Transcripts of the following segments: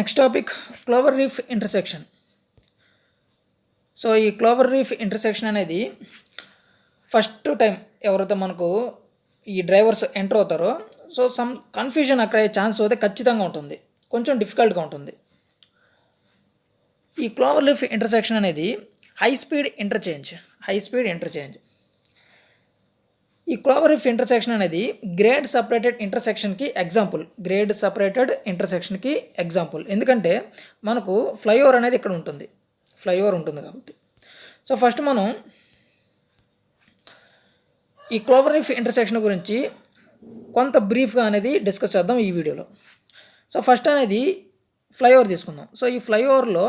Next topic Clover leaf intersection. So ఈ Clover leaf intersection అనేది first time ఎవరైతే మనకు ఈ డ్రైవర్స్ ఎంటర్ అవుతారో సో సమ్ కన్ఫ్యూజన్ అక్కడ ఛాన్స్ అయితే ఖచ్చితంగా ఉంటుంది, కొంచెం డిఫికల్ట్గా ఉంటుంది. ఈ క్లోవర్ లీఫ్ ఇంటర్సెక్షన్ అనేది హై స్పీడ్ ఇంటర్చేంజ్. ఈ క్లోవర్ లీఫ్ ఇంటర్సెక్షన్ అనేది గ్రేడ్ సపరేటెడ్ ఇంటర్సెక్షన్కి ఎగ్జాంపుల్. ఎందుకంటే మనకు ఫ్లైఓవర్ అనేది ఇక్కడ ఉంటుంది కాబట్టి. సో ఫస్ట్ మనం ఈ క్లోవర్ లీఫ్ ఇంటర్సెక్షన్ గురించి కొంత బ్రీఫ్గా అనేది డిస్కస్ చేద్దాం ఈ వీడియోలో. సో ఫస్ట్ అనేది ఫ్లైఓవర్ తీసుకుందాం. సో ఈ ఫ్లైఓవర్లో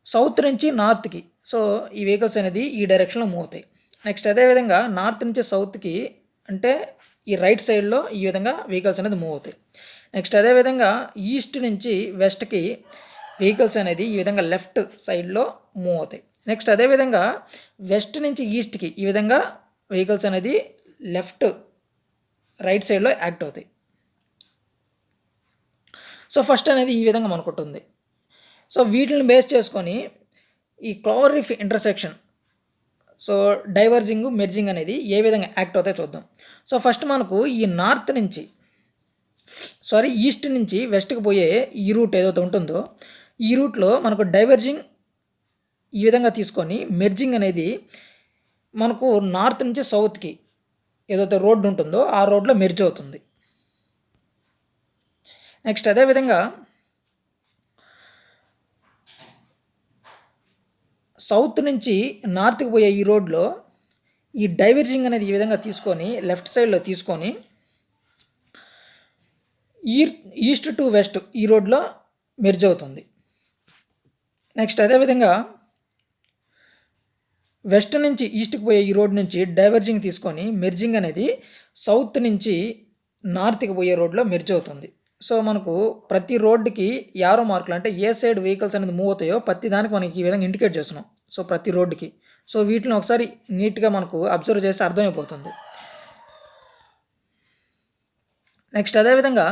సౌత్ నుంచి నార్త్కి సో ఈ వెహికల్స్ అనేది ఈ డైరెక్షన్లో మూవ్ అవుతాయి. నెక్స్ట్ అదేవిధంగా నార్త్ నుంచి సౌత్కి అంటే ఈ రైట్ సైడ్లో ఈ విధంగా వెహికల్స్ అనేది మూవ్ అవుతాయి. నెక్స్ట్ అదేవిధంగా ఈస్ట్ నుంచి వెస్ట్కి వెహికల్స్ అనేది ఈ విధంగా లెఫ్ట్ సైడ్లో మూవ్ అవుతాయి. నెక్స్ట్ అదేవిధంగా వెస్ట్ నుంచి ఈస్ట్కి ఈ విధంగా వెహికల్స్ అనేది రైట్ సైడ్లో యాక్ట్ అవుతాయి. సో ఫస్ట్ అనేది ఈ విధంగా మనకుంటుంది. సో వీటిని బేస్ చేసుకొని ఈ Clover leaf intersection so diverging merging అనేది ఏ విధంగా యాక్ట్ అవుతాయో చూద్దాం. సో ఫస్ట్ మనకు ఈ ఈస్ట్ నుంచి వెస్ట్కి పోయే ఈ రూట్ ఏదైతే ఉంటుందో ఈ రూట్లో మనకు డైవర్జింగ్ ఈ విధంగా తీసుకొని మెర్జింగ్ అనేది మనకు నార్త్ నుంచి సౌత్కి ఏదైతే రోడ్డు ఉంటుందో ఆ రోడ్లో మెర్జ్ అవుతుంది. నెక్స్ట్ అదేవిధంగా సౌత్ నుంచి నార్త్కి పోయే ఈ రోడ్లో ఈ డైవర్జింగ్ అనేది ఈ విధంగా తీసుకొని లెఫ్ట్ సైడ్లో తీసుకొని ఈస్ట్ టు వెస్ట్ ఈ రోడ్లో మెర్జ్ అవుతుంది. నెక్స్ట్ అదేవిధంగా వెస్ట్ నుంచి ఈస్ట్కి పోయే ఈ రోడ్ నుంచి డైవర్జింగ్ తీసుకొని మెర్జింగ్ అనేది సౌత్ నుంచి నార్త్కి పోయే రోడ్లో మెర్జ్ అవుతుంది. సో మనకు ప్రతి రోడ్డుకి యారో మార్కులు అంటే ఏ సైడ్ వెహికల్స్ అనేది మూవ్ అవుతాయో ప్రతి దానికి మనకి ఈ విధంగా ఇండికేట్ చేస్తున్నాం. సో ప్రతి రోడ్డుకి సో వీటిని ఒకసారి నీట్గా మనకు అబ్జర్వ్ చేస్తే అర్థమైపోతుంది. నెక్స్ట్ అదేవిధంగా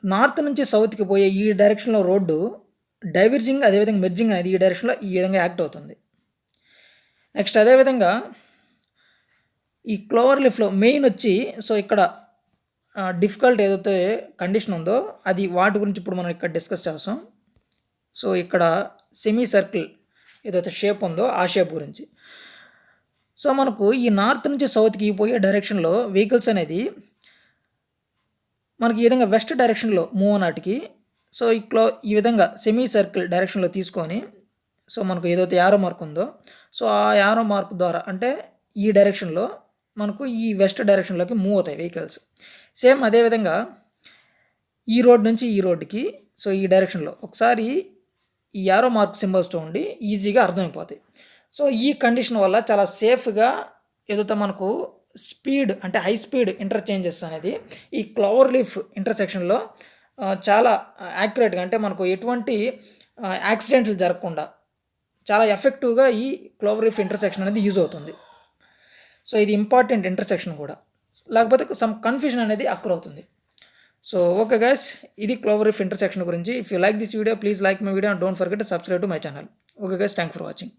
నార్త్ నుంచి సౌత్కి పోయే ఈ డైరెక్షన్లో రోడ్డు డైవర్జింగ్ అదేవిధంగా మెర్జింగ్ అనేది ఈ డైరెక్షన్లో ఈ విధంగా యాక్ట్ అవుతుంది. నెక్స్ట్ అదేవిధంగా ఈ క్లోవర్ లీఫ్లో మెయిన్ వచ్చి సో ఇక్కడ డిఫికల్ట్ ఏదైతే కండిషన్ ఉందో అది వాటి గురించి ఇప్పుడు మనం ఇక్కడ డిస్కస్ చేస్తాం. సో ఇక్కడ సెమీ సర్కిల్ ఏదైతే షేప్ ఉందో ఆ షేప్ గురించి. సో మనకు ఈ నార్త్ నుంచి సౌత్కి పోయే డైరెక్షన్లో వెహికల్స్ అనేది మనకి ఈ విధంగా వెస్ట్ డైరెక్షన్లో మూవ్ నాటికి సో ఈ విధంగా సెమీ సర్కిల్ డైరెక్షన్లో తీసుకొని సో మనకు ఏదైతే యారో మార్క్ ఉందో సో ఆ యారో మార్క్ ద్వారా అంటే ఈ డైరెక్షన్లో మనకు ఈ వెస్ట్ డైరెక్షన్లోకి మూవ్ అవుతాయి వెహికల్స్. సేమ్ అదేవిధంగా ఈ రోడ్ నుంచి ఈ రోడ్డుకి సో ఈ డైరెక్షన్లో ఒకసారి ఈ యారో మార్క్ సింబల్స్ చూడండి, ఈజీగా అర్థమైపోతాయి. సో ఈ కండిషన్ వల్ల చాలా సేఫ్గా ఏదైతే మనకు స్పీడ్ అంటే హై స్పీడ్ ఇంటర్చేంజెస్ అనేది ఈ క్లోవర్ లీఫ్ ఇంటర్సెక్షన్లో చాలా యాక్యురేట్గా అంటే మనకు ఎటువంటి యాక్సిడెంట్లు జరగకుండా చాలా ఎఫెక్టివ్గా ఈ క్లోవర్ లీఫ్ ఇంటర్సెక్షన్ అనేది యూజ్ అవుతుంది. సో ఇది ఇంపార్టెంట్ ఇంటర్సెక్షన్ కూడా, లేకపోతే సమ్ కన్ఫ్యూజన్ అనేది అక్కర్ అవుతుంది. సో ఓకే గైస్, ఇది క్లోవర్ లీఫ్ ఇంటర్సెక్షన్ గురించి. If you like this video please like my video and don't forget to subscribe to my channel. Okay guys, thank for watching.